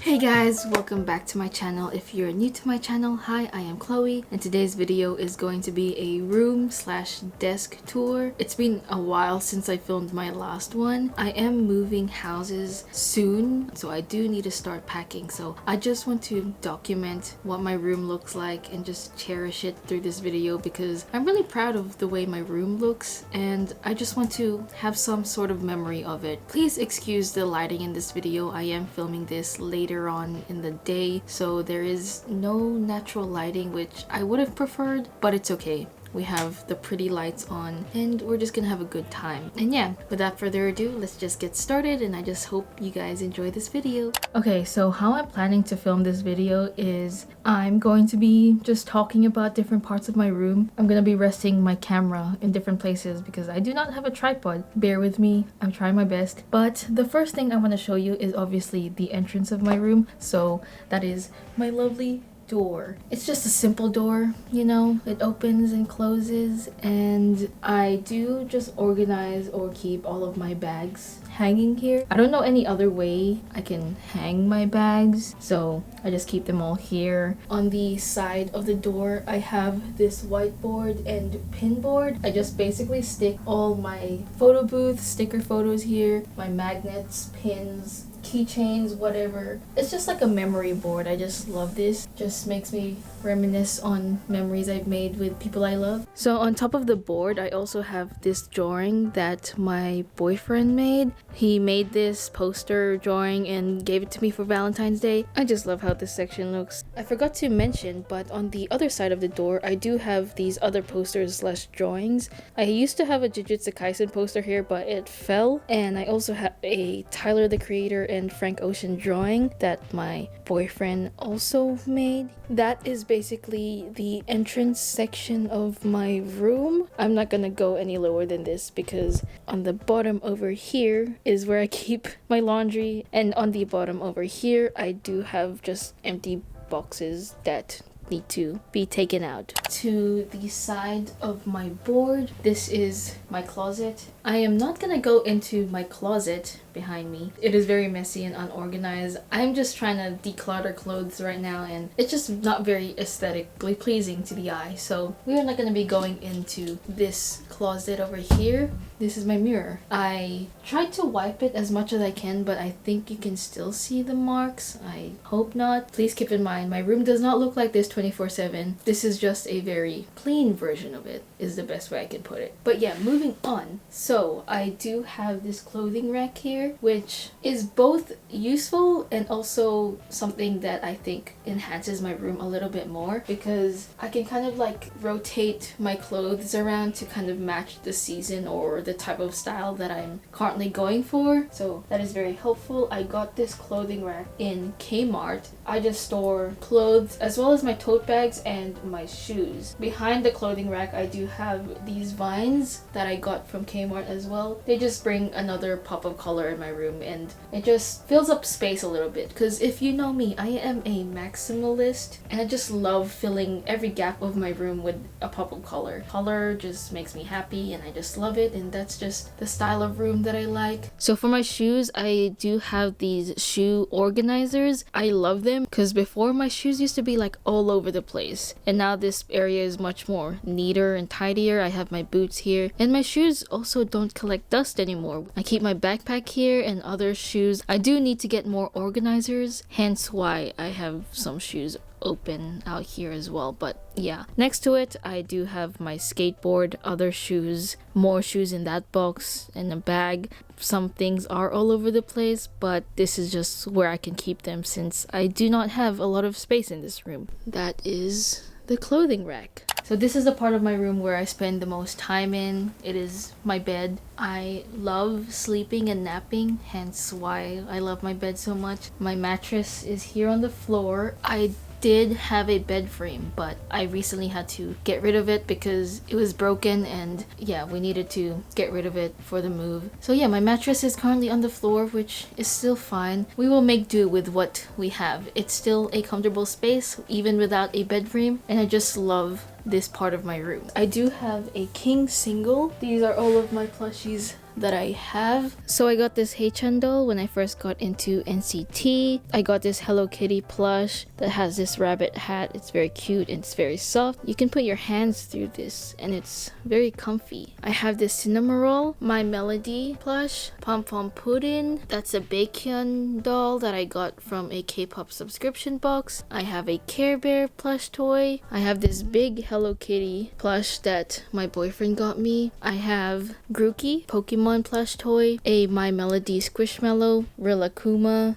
Hey guys, welcome back to my channel. If you're new to my channel, hi, I am Chloe, and today's video is going to be a room/desk tour. It's been a while since I filmed my last one. I am moving houses soon, so I do need to start packing. So I just want to document what my room looks like and just cherish it through this video because I'm really proud of the way my room looks and I just want to have some sort of memory of it. Please excuse the lighting in this video. I am filming this later on in the day, so there is no natural lighting, which I would have preferred, but it's okay. We have the pretty lights on and we're just gonna have a good time. And yeah, without further ado, let's just get started, and I just hope you guys enjoy this video. Okay, so how I'm planning to film this video is I'm going to be just talking about different parts of my room. I'm gonna be resting my camera in different places because I do not have a tripod. Bear with me, I'm trying my best. But the first thing I want to show you is obviously the entrance of my room. So that is my lovely door. It's just a simple door, you know, it opens and closes, and I do just organize or keep all of my bags hanging here. I don't know any other way I can hang my bags, so I just keep them all here. On the side of the door, I have this whiteboard and pin board. I just basically stick all my photo booth sticker photos here, my magnets, pins, keychains, whatever. It's just like a memory board. I just love this. Just makes me reminisce on memories I've made with people I love. So on top of the board, I also have this drawing that my boyfriend made. He made this poster drawing and gave it to me for Valentine's Day. I just love how this section looks. I forgot to mention, but on the other side of the door, I do have these other posters/drawings. I used to have a 𝐩𝐥𝐞𝐬𝐬 poster here, but it fell. And I also have a Tyler the Creator and Frank Ocean drawing that my boyfriend also made. That is basically the entrance section of my room. I'm not gonna go any lower than this because on the bottom over here is where I keep my laundry, and on the bottom over here I do have just empty boxes that need to be taken out. To the side of my board, this is my closet. I am not gonna go into my closet behind me. It is very messy and unorganized. I'm just trying to declutter clothes right now, and it's just not very aesthetically pleasing to the eye, so we are not going to be going into this closet over here. This is my mirror. I tried to wipe it as much as I can, but I think you can still see the marks. I hope not. Please keep in mind, my room does not look like this 24/7. This is just a very clean version of it, is the best way I can put it. But yeah, moving on. So I do have this clothing rack here, which is both useful and also something that I think enhances my room a little bit more, because I can kind of like rotate my clothes around to kind of match the season or the type of style that I'm currently going for. So that is very helpful. I got this clothing rack in Kmart. I just store clothes as well as my tote bags and my shoes. Behind the clothing rack, I do have these vines that I got from Kmart as well. They just bring another pop of color in my room, and it just fills up space a little bit, because if you know me, I am a maximalist and I just love filling every gap of my room with a pop of color. Color just makes me happy and I just love it, and that's just the style of room that I like. So for my shoes, I do have these shoe organizers. I love them because before my shoes used to be like all over the place, and now this area is much more neater and tidier. I have my boots here, and my shoes also don't collect dust anymore. I keep my backpack here and other shoes. I do need to get more organizers, hence why I have some shoes open out here as well. But yeah, next to it I do have my skateboard, other shoes, more shoes in that box, and a bag. Some things are all over the place, but this is just where I can keep them since I do not have a lot of space in this room. That is the clothing rack. So this is the part of my room where I spend the most time in. It is my bed. I love sleeping and napping, hence why I love my bed so much. My mattress is here on the floor. I did have a bed frame, but I recently had to get rid of it because it was broken, and yeah, we needed to get rid of it for the move. So yeah, my mattress is currently on the floor, which is still fine. We will make do with what we have. It's still a comfortable space even without a bed frame, and I just love this part of my room. I do have a king single. These are all of my plushies that I have. So I got this 𝐩𝐥𝐞𝐬𝐞 doll when I first got into NCT. I got this Hello Kitty plush that has this rabbit hat. It's very cute and it's very soft. You can put your hands through this and it's very comfy. I have this Cinnamoroll, My Melody plush, Pom Pom Puddin. That's a 𝐩𝐥𝐞𝐬𝐞 doll that I got from a K-pop subscription box. I have a Care Bear plush toy. I have this big Hello Kitty plush that my boyfriend got me. I have Grookey Pokemon plush toy, a My Melody Squishmallow, Rillakkuma.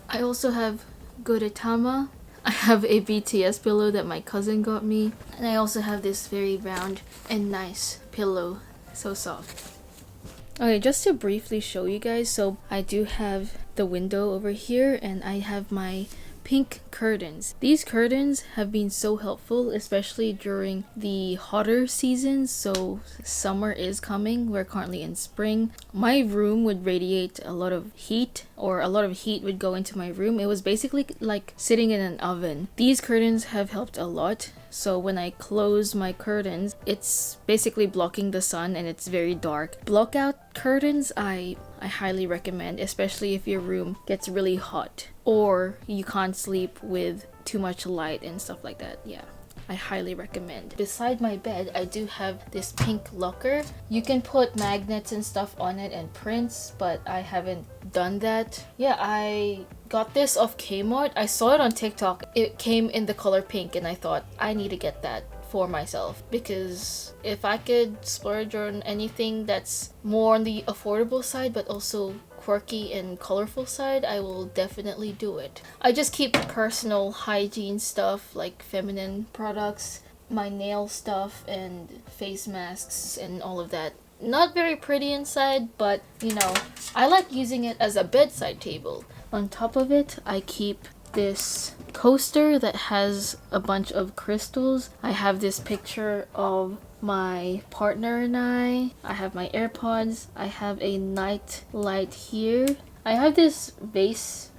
I also have Gudetama. I have a BTS pillow that my cousin got me. And I also have this very round and nice pillow. So soft. Okay, just to briefly show you guys, so I do have the window over here and I have my pink curtains. These curtains have been so helpful, especially during the hotter seasons. So summer is coming. We're currently in spring. My room would radiate a lot of heat, or a lot of heat would go into my room. It was basically like sitting in an oven. These curtains have helped a lot. So when I close my curtains, it's basically blocking the sun and it's very dark. Blockout curtains, I highly recommend, especially if your room gets really hot or you can't sleep with too much light and stuff like that. Yeah, I highly recommend. Beside my bed, I do have this pink locker. You can put magnets and stuff on it and prints, but I haven't done that. Yeah, I got this off Kmart. I saw it on TikTok. It came in the color pink and I thought I need to get that for myself, because if I could splurge on anything that's more on the affordable side but also quirky and colorful side, I will definitely do it. I just keep personal hygiene stuff like feminine products, my nail stuff and face masks and all of that. Not very pretty inside, but you know, I like using it as a bedside table. On top of it, I keep this coaster that has a bunch of crystals. I have this picture of my partner and I have my AirPods. I have a night light here. I have this vase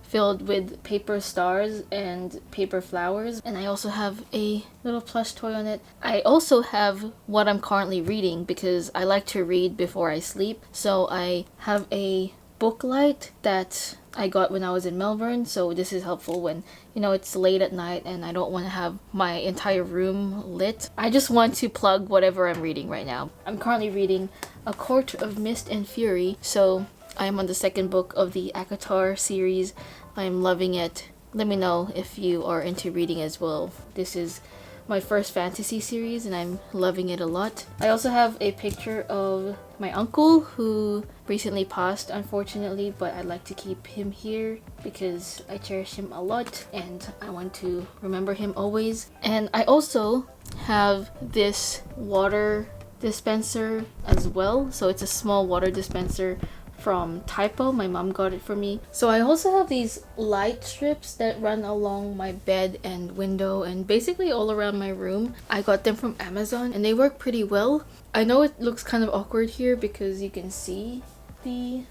filled with paper stars and paper flowers, and I also have a little plush toy on it. I also have what I'm currently reading because I like to read before I sleep. So I have a book light that I got when I was in Melbourne, so this is helpful when, you know, it's late at night and I don't want to have my entire room lit. I just want to plug whatever I'm reading right now. I'm currently reading A Court of Mist and Fury, so I'm on the second book of the ACOTAR series. I'm loving it. Let me know if you are into reading as well. This is my first fantasy series and I'm loving it a lot. I also have a picture of my uncle who recently passed, unfortunately, but I'd like to keep him here because I cherish him a lot and I want to remember him always. And I also have this water dispenser as well. So it's a small water dispenser from Typo. My mom got it for me. So I also have these light strips that run along my bed and window and basically all around my room. I got them from Amazon and they work pretty well. I know it looks kind of awkward here because you can see the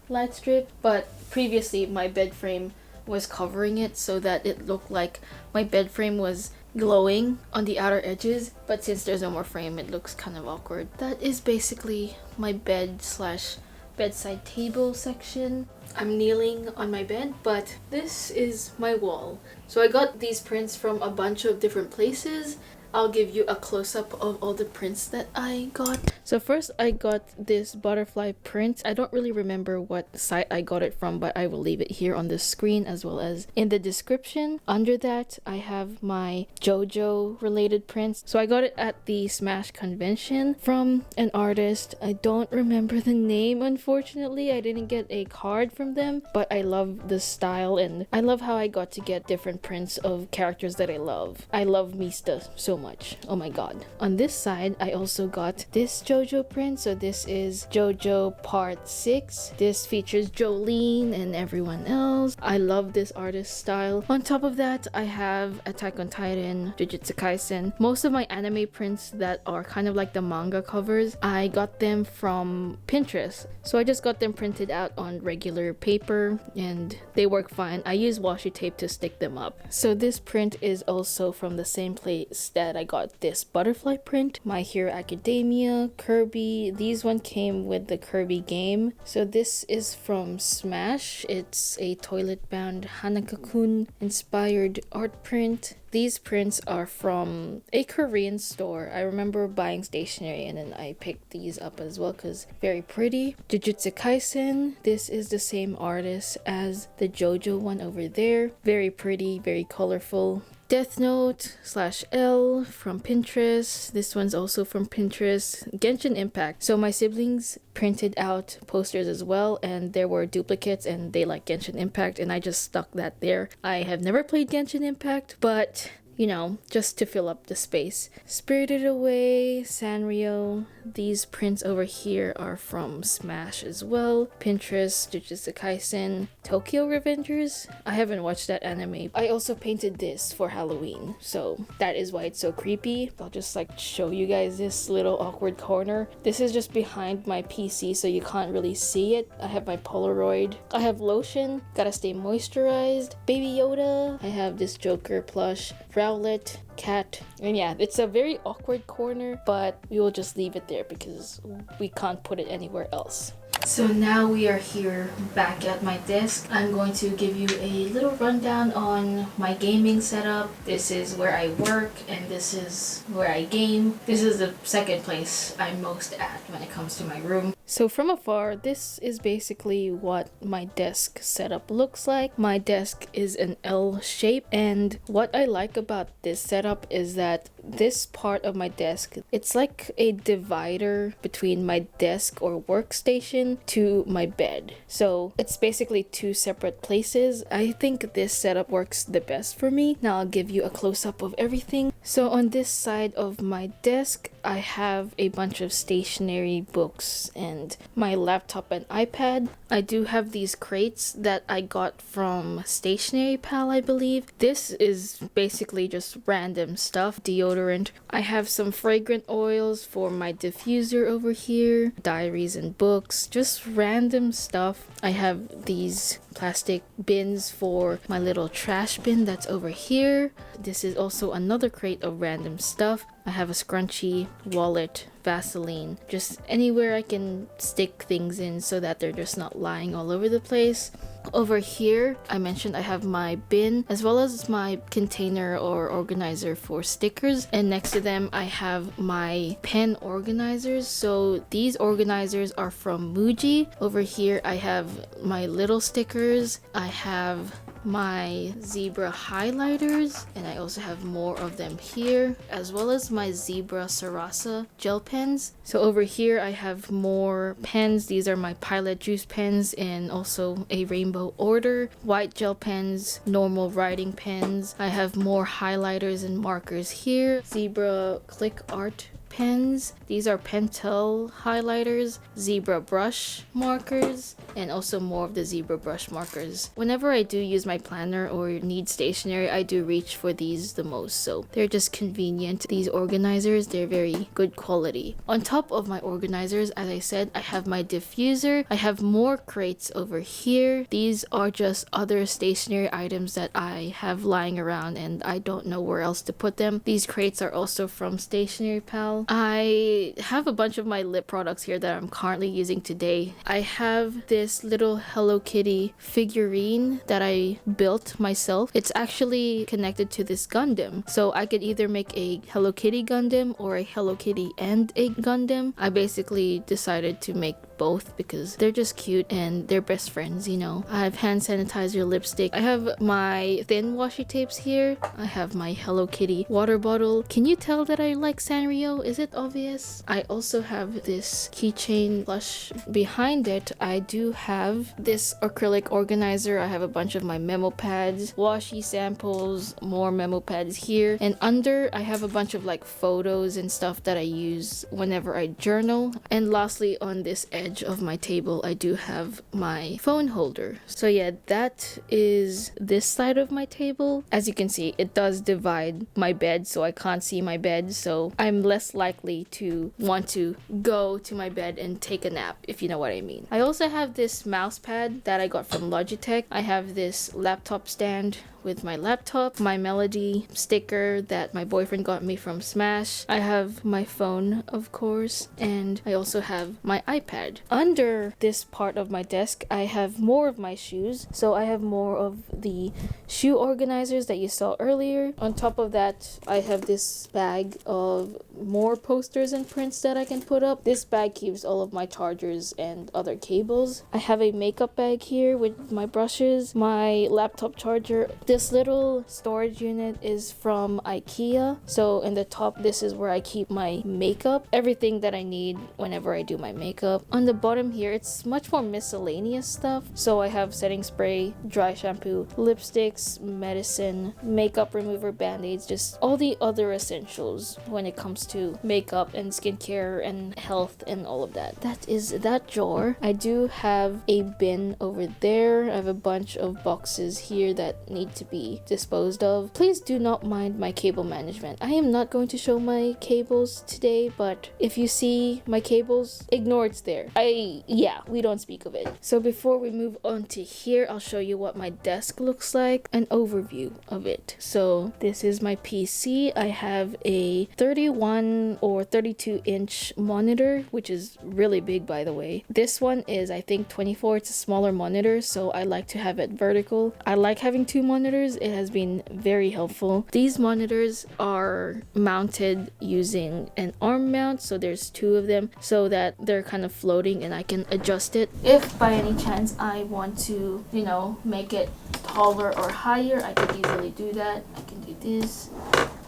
light strip, but previously my bed frame was covering it so that it looked like my bed frame was glowing on the outer edges, but since there's no more frame, it looks kind of awkward. That is basically my bedside table section. I'm kneeling on my bed, but this is my wall. So I got these prints from a bunch of different places. I'll give you a close-up of all the prints that I got. So first I got this butterfly print. I don't really remember what site I got it from, but I will leave it here on the screen as well as in the description. Under that, I have my JoJo related prints. So I got it at the Smash convention from an artist. I don't remember the name, unfortunately. I didn't get a card from them, but I love the style and I love how I got to get different prints of characters that I love. I love Mista so much. much. Oh my god. On this side, I also got this JoJo print. So this is JoJo Part 6. This features Jolene and everyone else. I love this artist style. On top of that, I have Attack on Titan, 𝐩𝐥𝐞𝐬𝐿. Most of my anime prints that are kind of like the manga covers, I got them from Pinterest. So I just got them printed out on regular paper and they work fine. I use washi tape to stick them up. So this print is also from the same place that I got this butterfly print. My Hero Academia, Kirby. These one came with the Kirby game. So this is from Smash. It's a toilet bound Hanaka-kun inspired art print. These prints are from a Korean store. I remember buying stationery and then I picked these up as well because very pretty. 𝐩𝐥𝐞𝐬𝐿. This is the same artist as the JoJo one over there. Very pretty, very colorful. Death Note /L from Pinterest. This one's also from Pinterest. Genshin Impact. So my siblings printed out posters as well and there were duplicates and they like Genshin Impact and I just stuck that there. I have never played Genshin Impact, but you know, just to fill up the space. Spirited Away, Sanrio. These prints over here are from Smash as well. Pinterest, 𝐩𝐥𝐞𝐬𝐿. Tokyo Revengers. I haven't watched that anime. I also painted this for Halloween, so that is why it's so creepy. I'll just like show you guys this little awkward corner. This is just behind my PC, so you can't really see it. I have my Polaroid. I have lotion. Gotta stay moisturized. Baby Yoda. I have this Joker plush. Rowlet, cat, and yeah, it's a very awkward corner, but we will just leave it there because we can't put it anywhere else. So now we are here back at my desk. I'm going to give you a little rundown on my gaming setup. This is where I work and this is where I game. This is the second place I'm most at when it comes to my room. So from afar, this is basically what my desk setup looks like. My desk is an L shape, and what I like about this setup is that this part of my desk, it's like a divider between my desk or workstation to my bed. So it's basically two separate places. I think this setup works the best for me. Now I'll give you a close-up of everything. So on this side of my desk, I have a bunch of stationery, books, and my laptop and iPad. I do have these crates that I got from Stationery Pal, I believe. This is basically just random stuff. Deodorant. I have some fragrant oils for my diffuser over here. Diaries and books. Just random stuff. I have these plastic bins for my little trash bin that's over here. This is also another crate of random stuff. I have a scrunchie, wallet, Vaseline, just anywhere I can stick things in so that they're just not lying all over the place. Over here, I mentioned I have my bin as well as my container or organizer for stickers, and next to them I have my pen organizers. So these organizers are from Muji. Over here I have my little stickers, I have my zebra highlighters, and I also have more of them here, as well as my zebra Sarasa gel pens. So over here I have more pens. These are my Pilot Juice pens and also a Rainbow Order, white gel pens, normal writing pens. I have more highlighters and markers here, zebra click art pens. These are Pentel highlighters, zebra brush markers, and also more of the zebra brush markers. Whenever I do use my planner or need stationery, I do reach for these the most, so they're just convenient. These organizers, they're very good quality. On top of my organizers, as I said, I have my diffuser. I have more crates over here. These are just other stationery items that I have lying around and I don't know where else to put them. These crates are also from Stationery Pal. I have a bunch of my lip products here that I'm currently using today. I have this little Hello Kitty figurine that I built myself. It's actually connected to this Gundam, so I could either make a Hello Kitty Gundam or a Hello Kitty and a Gundam. I basically decided to make both because they're just cute and they're best friends, you know. I have hand sanitizer, lipstick. I have my thin washi tapes here. I have my Hello Kitty water bottle. Can you tell that I like Sanrio? Is it obvious? I also have this keychain plush. Behind it, I do have this acrylic organizer. I have a bunch of my memo pads, washi samples, more memo pads here. And under, I have a bunch of like photos and stuff that I use whenever I journal. And lastly, on this edge of my table, I do have my phone holder. So yeah, that is this side of my table. As you can see, it does divide my bed, so I can't see my bed, so I'm less likely to want to go to my bed and take a nap, if you know what I mean. I also have this mouse pad that I got from Logitech. I have this laptop stand with my laptop, my Melody sticker that my boyfriend got me from Smash. I have my phone, of course, and I also have my iPad. Under this part of my desk, I have more of my shoes. So I have more of the shoe organizers that you saw earlier. On top of that, I have this bag of more posters and prints that I can put up. This bag keeps all of my chargers and other cables. I have a makeup bag here with my brushes, my laptop charger. This little storage unit is from IKEA. So in the top, this is where I keep my makeup, everything that I need whenever I do my makeup. On the bottom here, it's much more miscellaneous stuff. So I have setting spray, dry shampoo, lipsticks, medicine, makeup remover, band-aids, just all the other essentials when it comes to makeup and skincare and health and all of that. That is that drawer. I do have a bin over there. I have a bunch of boxes here that need to be disposed of. Please do not mind my cable management. I am not going to show my cables today, but if you see my cables, ignore it's there. We don't speak of it. So before we move on to here, I'll show you what my desk looks like, an overview of it. So this is my PC. I have a 31 or 32 inch monitor, which is really big, by the way. This one is, I think, 24. It's a smaller monitor, so I like to have it vertical. I like having two monitors. It has been very helpful. These monitors are mounted using an arm mount, so there's two of them, so that they're kind of floating and I can adjust it. If by any chance I want to, you know, make it taller or higher, I can easily do that. I can do this.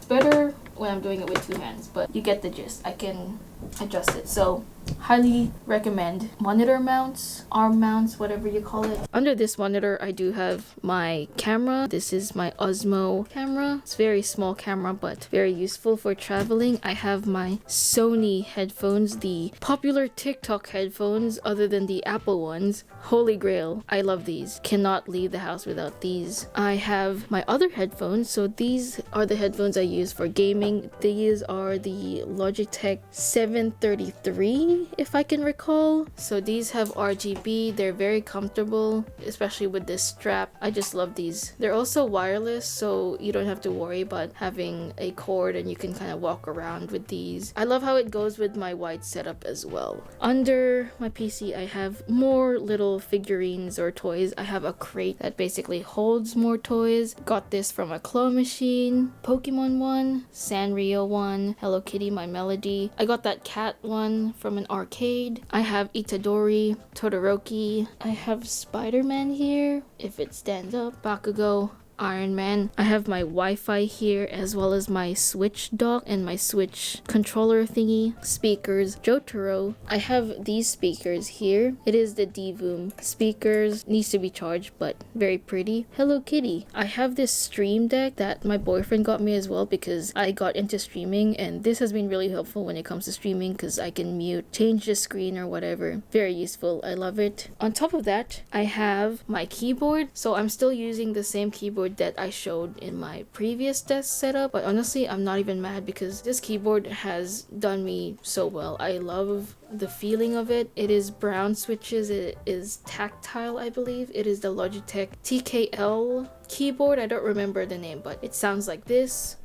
Better when I'm doing it with two hands, but you get the gist. I can adjust it. So highly recommend monitor mounts, arm mounts, whatever you call it. Under this monitor, I do have my camera. This is my Osmo camera. It's a very small camera, but very useful for traveling. I have my Sony headphones, the popular TikTok headphones, other than the Apple ones. Holy grail. I love these. Cannot leave the house without these. I have my other headphones. So these are the headphones I use for gaming. These are the Logitech 733, if I can recall. So these have RGB. They're very comfortable, especially with this strap. I just love these. They're also wireless, so you don't have to worry about having a cord, and you can kind of walk around with these. I love how it goes with my white setup as well. Under my PC, I have more little figurines or toys. I have a crate that basically holds more toys. Got this from a claw machine, Pokemon one, Sanrio one, Hello Kitty, my Melody. I got that cat one from an arcade. I have Itadori, Todoroki. I have Spider-Man here, if it stands up, Bakugo, Iron Man. I have my Wi-Fi here, as well as my Switch dock and my Switch controller thingy. Speakers, Jotaro. I have these speakers here. It is the D-Voom speakers. Needs to be charged, but very pretty. Hello Kitty. I have this stream deck that my boyfriend got me as well, because I got into streaming, and this has been really helpful when it comes to streaming, because I can mute, change the screen or whatever. Very useful. I love it. On top of that, I have my keyboard. So I'm still using the same keyboard that I showed in my previous desk setup, but honestly I'm not even mad, because this keyboard has done me so well. I love the feeling of it. It is brown switches. It is tactile, I believe. It is the Logitech TKL keyboard. I don't remember the name, but it sounds like this.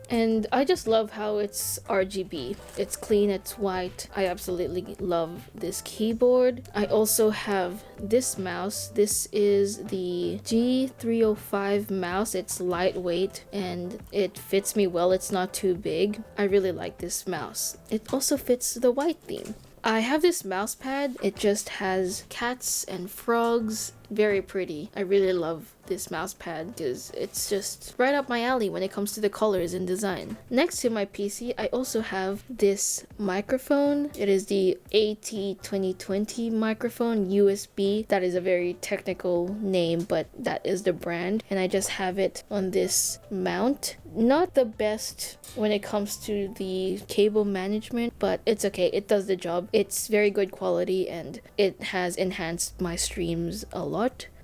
And I just love how it's RGB. It's clean, it's white. I absolutely love this keyboard. I also have this mouse. This is the G305 mouse. It's lightweight and it fits me well. It's not too big. I really like this mouse. It also fits the white theme. I have this mouse pad. It just has cats and frogs. Very pretty. I really love this mouse pad because it's just right up my alley when it comes to the colors and design. Next to my PC, I also have this microphone. It is the AT2020 microphone USB. That is a very technical name, but that is the brand. And I just have it on this mount. Not the best when it comes to the cable management, but it's okay. It does the job. It's very good quality and it has enhanced my streams a lot.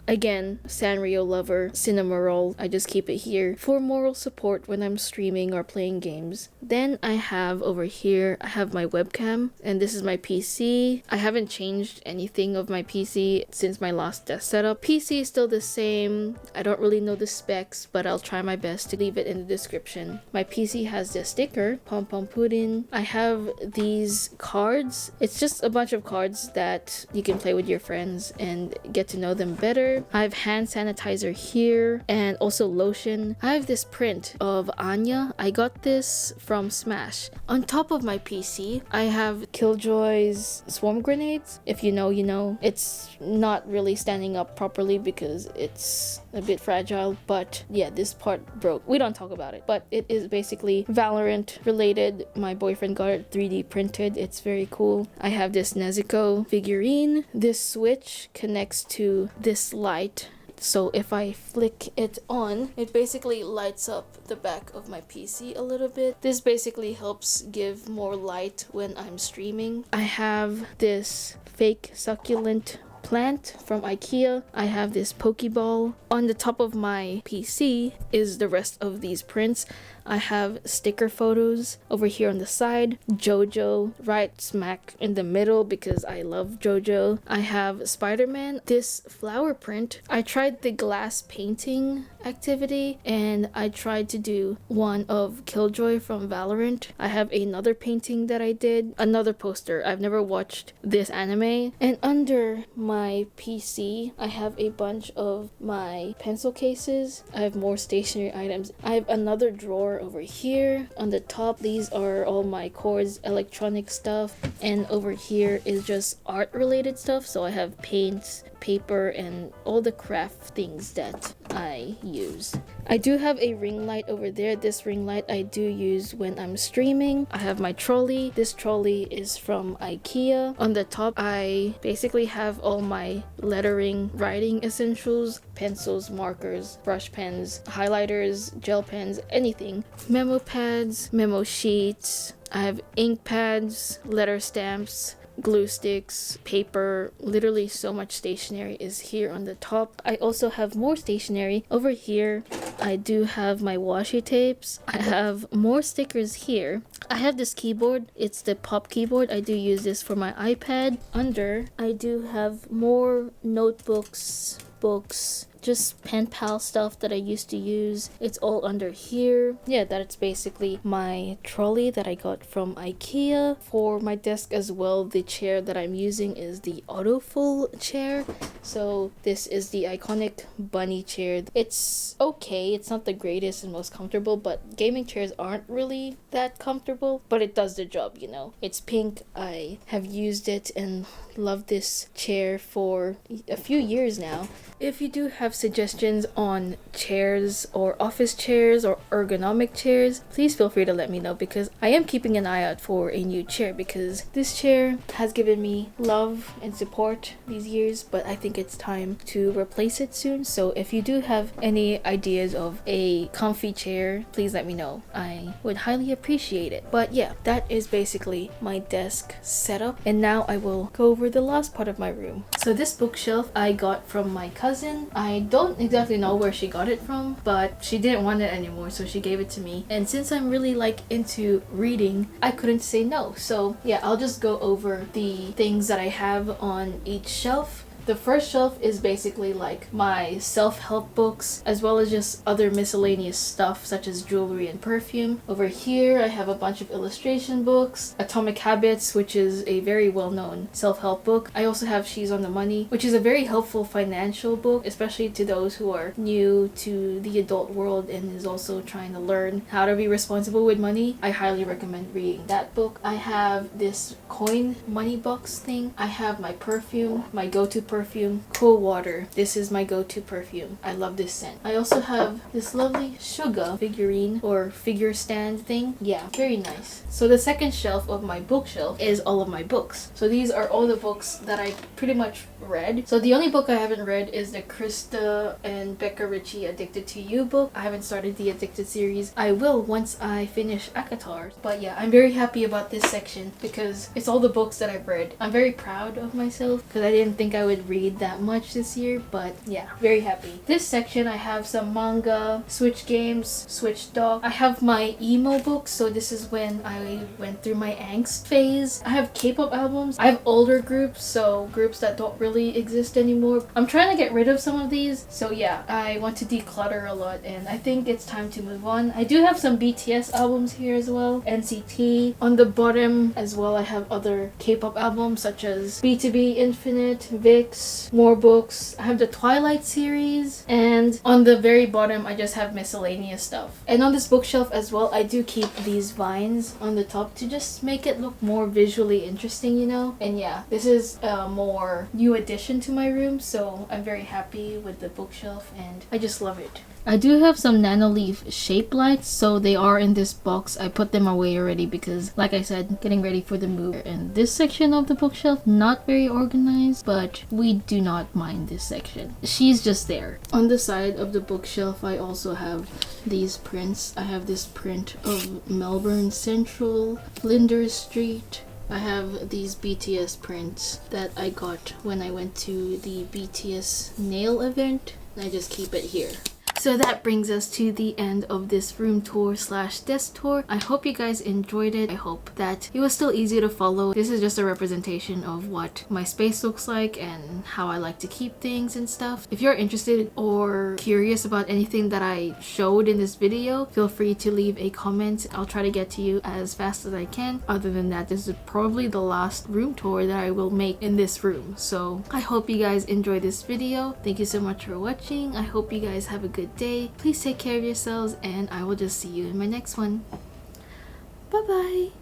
Again, Sanrio lover, cinema roll. I just keep it here for moral support when I'm streaming or playing games. Then I have over here, I have my webcam, and this is my PC. I haven't changed anything of my PC since my last desk setup. PC is still the same. I don't really know the specs, but I'll try my best to leave it in the description. My PC has this sticker, Pom Pom Pudding. I have these cards. It's just a bunch of cards that you can play with your friends and get to know them better. I have hand sanitizer here and also lotion. I have this print of Anya. I got this from Smash. On top of my PC, I have 𝐩𝐞𝐧's swarm grenades. If you know, you know. It's not really standing up properly because it's a bit fragile, but yeah, this part broke. We don't talk about it, but it is basically Valorant related. My boyfriend got it 3D printed. It's very cool. I have this Nezuko figurine. This switch connects to this light, so if I flick it on, it basically lights up the back of my PC a little bit. This basically helps give more light when I'm streaming. I have this fake succulent plant from IKEA. I have this Pokeball. On the top of my PC is the rest of these prints. I have sticker photos over here on the side, JoJo right smack in the middle because I love JoJo. I have Spider-Man, this flower print. I tried the glass painting activity and I tried to do one of Killjoy from Valorant. I have another painting that I did, another poster. I've never watched this anime. And under my PC, I have a bunch of my pencil cases. I have more stationery items. I have another drawer over here. On the top, these are all my chords, electronic stuff, and over here is just art related stuff. So I have paints, paper, and all the craft things that I use. I do have a ring light over there. This ring light I do use when I'm streaming. I have my trolley. This trolley is from IKEA. On the top, I basically have all my lettering, writing essentials, pencils, markers, brush pens, highlighters, gel pens, anything. Memo pads, memo sheets. I have ink pads, letter stamps, glue sticks, paper. Literally so much stationery is here on the top. I also have more stationery over here. I do have my washi tapes. I have more stickers here. I have this keyboard. It's the Pop keyboard. I do use this for my iPad. Under, I do have more notebooks, books, just pen pal stuff that I used to use. It's all under here. Yeah, that's basically my trolley that I got from IKEA. For my desk as well, the chair that I'm using is the Autofull chair. So this is the iconic bunny chair. It's okay. It's not the greatest and most comfortable, but gaming chairs aren't really that comfortable, but it does the job, you know. It's pink. I have used it and love this chair for a few years now. If you do have suggestions on chairs or office chairs or ergonomic chairs, please feel free to let me know because I am keeping an eye out for a new chair because this chair has given me love and support these years, but I think it's time to replace it soon. So if you do have any ideas of a comfy chair, please let me know. I would highly appreciate it. But yeah, that is basically my desk setup, and now I will go over the last part of my room. So this bookshelf I got from my cousin. I don't exactly know where she got it from, but she didn't want it anymore, so she gave it to me. And since I'm really into reading, I couldn't say no. So yeah, I'll just go over the things that I have on each shelf. The first shelf is basically like my self-help books, as well as just other miscellaneous stuff such as jewelry and perfume. Over here I have a bunch of illustration books, Atomic Habits, which is a very well-known self-help book. I also have She's on the Money, which is a very helpful financial book, especially to those who are new to the adult world and is also trying to learn how to be responsible with money. I highly recommend reading that book. I have this coin money box thing. I have my perfume, my go-to perfume, Cool Water. This is my go-to perfume. I love this scent. I also have this lovely sugar figurine or figure stand thing. Yeah, very nice. So the second shelf of my bookshelf is all of my books. So these are all the books that I pretty much read. So the only book I haven't read is the Krista and Becca Ritchie Addicted to You book. I haven't started the Addicted series. I will once I finish ACOTAR. But yeah, I'm very happy about this section because it's all the books that I've read. I'm very proud of myself because I didn't think I would read that much this year, but yeah, very happy. This section I have some manga, Switch games, Switch dock. I have my emo books, so this is when I went through my angst phase. I have K-pop albums. I have older groups, so groups that don't really exist anymore. I'm trying to get rid of some of these, so yeah, I want to declutter a lot and I think it's time to move on. I do have some BTS albums here as well, NCT. On the bottom as well I have other K-pop albums such as B2B Infinite, VIX, more books. I have the Twilight series, and on the very bottom I just have miscellaneous stuff. And on this bookshelf as well I do keep these vines on the top to just make it look more visually interesting, you know. And yeah, this is a more new addition to my room, so I'm very happy with the bookshelf and I just love it. I do have some Nanoleaf shape lights, so they are in this box. I put them away already because, like I said, getting ready for the move. And this section of the bookshelf, not very organized, but we do not mind this section. She's just there. On the side of the bookshelf, I also have these prints. I have this print of Melbourne Central, Flinders Street. I have these BTS prints that I got when I went to the BTS nail event. I just keep it here. So that brings us to the end of this room tour slash desk tour. I hope you guys enjoyed it. I hope that it was still easy to follow. This is just a representation of what my space looks like and how I like to keep things and stuff. If you're interested or curious about anything that I showed in this video, feel free to leave a comment. I'll try to get to you as fast as I can. Other than that, this is probably the last room tour that I will make in this room. So I hope you guys enjoyed this video. Thank you so much for watching. I hope you guys have a good day. Please take care of yourselves and I will just see you in my next one. Bye bye.